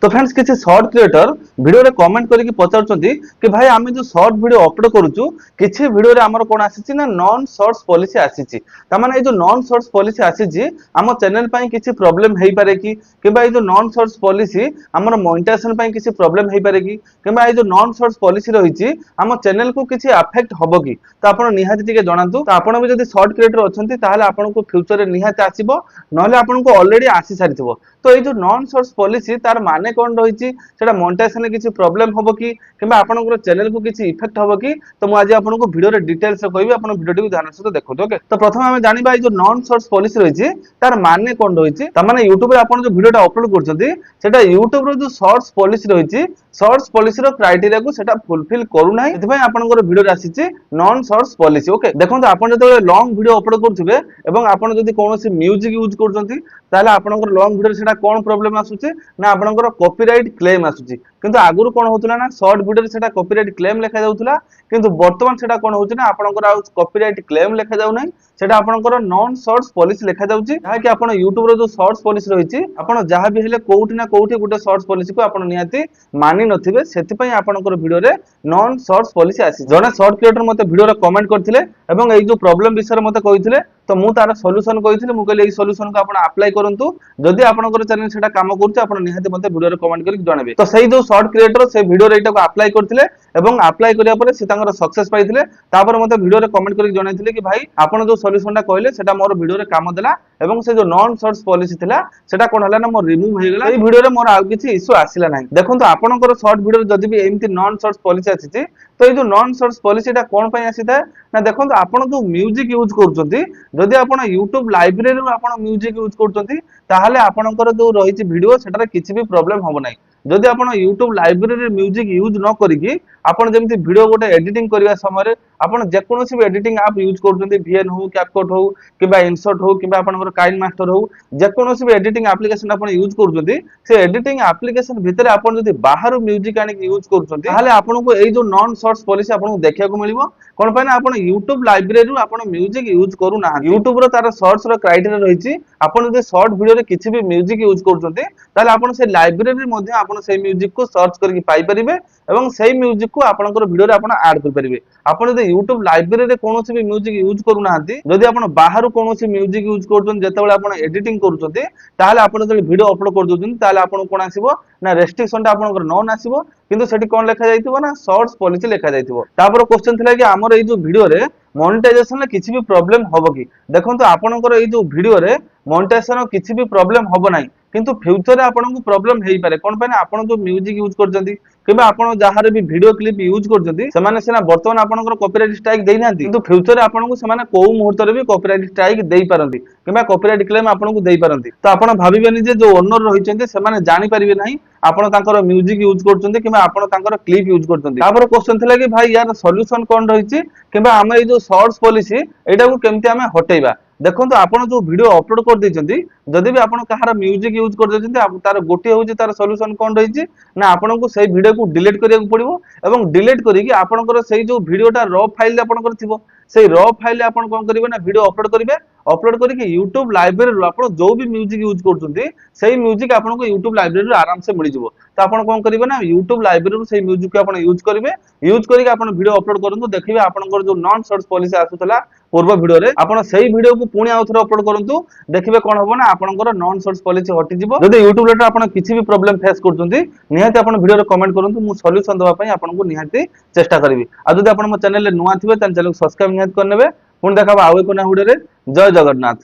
तो फ्रेंड्स किसी short creator video रे कमेंट करके पचारुचंती कि भाई आमे जो शॉर्ट वीडियो अपलोड करूछु किछि वीडियो रे हमर कोन आसीछि ना नॉन शॉर्ट्स पॉलिसी आसीछि त माने ए जो नॉन शॉर्ट्स पॉलिसी आसीछि हम चैनल पई किछि प्रॉब्लम हेई पारे कि किबा ए जो नॉन शॉर्ट्स पॉलिसी हमर मोनेटाइजेशन पई किछि प्रॉब्लम हेई पारे कि किबा ए जो नॉन शॉर्ट्स पॉलिसी रहिछि हम चैनल को किछि अफेक्ट हबो कि त आपण निहाती टिके जणांतु त आपण भी जदी शॉर्ट क्रिएटर अछंती ताहाले आपण को फ्यूचर रे निहाती आसीबो नहले आपण को ऑलरेडी आसी सारिथिबो तो ए जो नॉन शॉर्ट्स पॉलिसी तार माने कोन रहिछि सेटा मोनेटाइजेशन किछि प्रॉब्लम हबो कि किबा आपनकर चैनल को किछि इफेक्ट हबो कि तो मु आज आपनको वीडियो रे डिटेल्स से कहबी आपन वीडियो टी ध्यान से देखो ओके तो प्रथम हमें जानिबा ए जो नॉन शॉर्ट्स पॉलिसी रहिछि तार माने कोन रहिछि त माने YouTube रे आपन जो वीडियोटा अपलोड करछंती सेटा YouTube रो जो शॉर्ट्स पॉलिसी रहिछि शॉर्ट्स पॉलिसी रो क्राइटेरिया को सेटा फुलफिल करू नाही एथि आपनकर वीडियो रे आसीछि नॉन शॉर्ट्स पॉलिसी ओके देखंतु आपन जते लॉन्ग वीडियो अपलोड करथुबे एवं आपन जदी कोनोसी म्यूजिक यूज करछंती ताले आपनकर लॉन्ग वीडियो रे सेटा कोन प्रॉब्लम आसुछि ना आपनकर कॉपीराइट क्लेम आसुछि किंतु आगुरु कोन होतुला ना शॉर्ट वीडियो रे सेटा कॉपीराइट क्लेम लेखा जाउतुला किंतु वर्तमान सेटा कोन होउछि ना आपनकर आ कॉपीराइट क्लेम लेखा जाउ नाही सेटा आपनकर नॉन शॉर्ट्स पॉलिसी लेखा जाउछि जहा कि आपन YouTube रो जो शॉर्ट्स पॉलिसी रहिछि आपन जहा भी हेले कोउठी ना कोउठी गुटे शॉर्ट्स पॉलिसी को आपन नियाती मानि नथिबे सेति पई आपनकर वीडियो रे नॉन शॉर्ट्स पॉलिसी आसी जने शॉर्ट क्रिएटर मते वीडियो रे कमेंट करथिले एवं एई जो प्रॉब्लम विषय मते कहिथिले तो मु तार सॉल्यूशन कहिथिले मु कहले एई सॉल्यूशन को आपन अप्लाई करंतु जदि आपनकर चैनल सेटा काम करछ आपन निहाती मते वीडियो रे कमेंट करि जणाबे तो सेई जो शॉर्ट क्रिएटर से वीडियो रे एटा को अप्लाई करथिले एवं अप्लाई करिया परे से तांगर सक्सेस पाइथिले तापर मते वीडियो रे कमेंट करि जणाइथिले कि भाई आपन जो सॉल्यूशन टा कहले सेटा मोर वीडियो रे काम देला एवं से जो नॉन शॉर्ट्स पॉलिसी थिला सेटा कोन हला ना मोर रिमूव हे गेला एई वीडियो रे मोर आ किछि इशू आसिला नाही देखंतु आपनकर शॉर्ट वीडियो रे जदि भी एमति नॉन शॉर्ट्स पॉलिसी आसीछि तो ये जो नॉन शॉर्ट्स पॉलिसी टा कोन पई आसीता ना देखंतु आपन जो म्यूजिक यूज करछंती जदि आपन YouTube लाइब्रेरी रो आपन म्यूजिक यूज करछंती ताहाले आपनकर जो रहिछि वीडियो सेटारे किछि भी प्रॉब्लम होबो नाही जदि आपण YouTube लाइब्रेरी रे म्यूजिक यूज न करिकि आपण जेमति वीडियो गोटे एडिटिंग करिवा समय आपण जे कोनोसी भी एडिटिंग ऐप यूज करछंती VN हो CapCut हो किबा InShot हो किबा आपनकर KineMaster हो जे कोनोसी भी एडिटिंग एप्लीकेशन आपण यूज करछंती से एडिटिंग एप्लीकेशन भितरे आपण जदि बाहर म्यूजिक आनि यूज करछंती ताहाले आपनको एई जो नॉन शॉर्ट्स पॉलिसी आपनको देखिया को मिलिबो कोन पय ना आपण YouTube लाइब्रेरी रो आपण म्यूजिक यूज करू ना YouTube रो तार शॉर्ट्स रो क्राइटेरिया रहिछि आपण जदि शॉर्ट वीडियो रे किछि भी म्यूजिक यूज करछंती ताहाले आपण से लाइब्रेरी मध्ये आपण से म्यूजिक को सर्च करके पाई परिबे एवं सेही म्यूजिक को आपनकर वीडियो रे आपण ऐड कर परिबे आपण जदि YouTube लाइब्रेरी रे कोनोसी भी म्यूजिक यूज करू नाहंती जदि आपण बाहर कोनोसी म्यूजिक यूज करछन जेतेबेले आपण एडिटिंग करूछंती ताहाले आपण जदि वीडियो अपलोड कर दोछन ताहाले आपण कोन आसीबो ना रेस्ट्रिक्शन टा आपनकर नॉन आसीबो किंतु सेठी कोन लेखा जाइतिबो ना शॉर्ट्स पॉलिसी लेखा जाइतिबो तापर क्वेश्चन थिला कि हमर ए जो वीडियो रे मोनेटाइजेशन रे किछि भी प्रॉब्लम होबो कि देखंतु आपनकर ए जो वीडियो रे मोनेटाइजेशन किछि भी प्रॉब्लम होबो नाही किंतु फ्यूचर रे आपनको प्रॉब्लम हेई पारे कोन पय ना आपण जो म्यूजिक यूज करजंती किबा आपण जहारे भी वीडियो क्लिप यूज करजंती सेमाने सेना वर्तमान आपनकर कॉपीराइट स्ट्राइक देई नांती किंतु फ्यूचर रे आपनको सेमाने को मुहूर्त रे भी कॉपीराइट स्ट्राइक देई पारंती किबा कॉपीराइट क्लेम आपनको देई पारंती तो आपण भाबिबेनी जे जो ओनर रहिचंती सेमाने जानि परिबे नाही आपण तांकर म्यूजिक यूज करचंती किबा आपण तांकर क्लिप यूज करचंती तापर क्वेश्चन थिला कि भाई यार सॉल्यूशन कोन रहिछि किबा हम ए जो शॉर्ट्स पॉलिसी एटा को केमति हमें हटेइबा देखंतु आपण जो वीडियो अपलोड कर दैचंती जदि भी आपण कहार म्यूजिक यूज कर दैचंती तार गोटे होची तार सॉल्यूशन कोन रहिछि ना आपण को सेही वीडियो को डिलीट करिया को पड़िबो एवं डिलीट करिकि आपनकर सेही जो वीडियोटा रॉ फाइल आपनकर थिबो सेही रॉ फाइल आपन कोन करिवे ना वीडियो अपलोड करिवे अपलोड करिकि YouTube लाइब्रेरी रो आपण जो भी म्यूजिक यूज करचंती सेही म्यूजिक आपन को YouTube लाइब्रेरी रो आराम से मिलि जिवो तो आपण कोन करिवे ना YouTube लाइब्रेरी रो सेही म्यूजिक को आपण यूज करिवे यूज करिकि आपण वीडियो अपलोड करंतु देखिबे आपनकर जो नॉन शॉर्ट्स पॉलिसी आसुतला पूर्व वीडियो रे आपण सेही वीडियो को पुणी आउथरे अपलोड करंतु देखिबे कोन होबो ना आपनकर नॉन शॉर्ट्स पॉलिसी हटि जिवो जदि YouTube लेटर आपण किछि भी प्रॉब्लम फेस करचंती निहाती आपण वीडियो रे कमेंट करंतु मु सॉल्यूशन देबा पई आपण को निहाती चेष्टा करबी आ जदि आपण मो चैनल ले नुवा थिबे त चैनल को सब्सक्राइब निहाती करनेबे पुणी देखाबा आउ एको ना वीडियो रे जय जगन्नाथ।